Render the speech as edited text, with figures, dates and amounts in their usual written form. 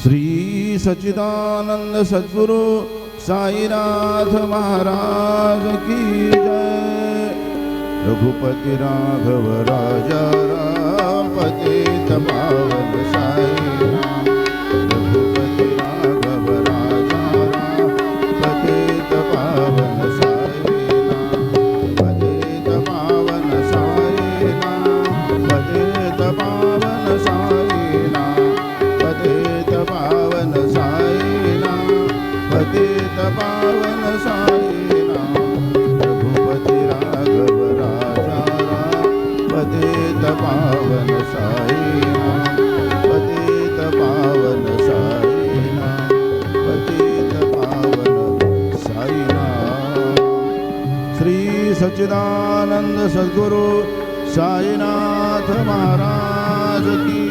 श्री सच्चिदानंद सद्गुरु साईनाथ महाराज की जय। रघुपति राघव राजा राम पतित पावन साई राम। रघुपति राघव राजा राम पतित पावन साई राम। पतित पावन साई राम। पतित पावन साई राम। पतित पावन साई राम। पतित पावन साई राम। रघुपति राघव राजा राम पतित पावन साई राम। पतित पावन साई राम। पतित पावन साई राम। श्री सच्चिदानंद सद्गुरु साईनाथ महाराज की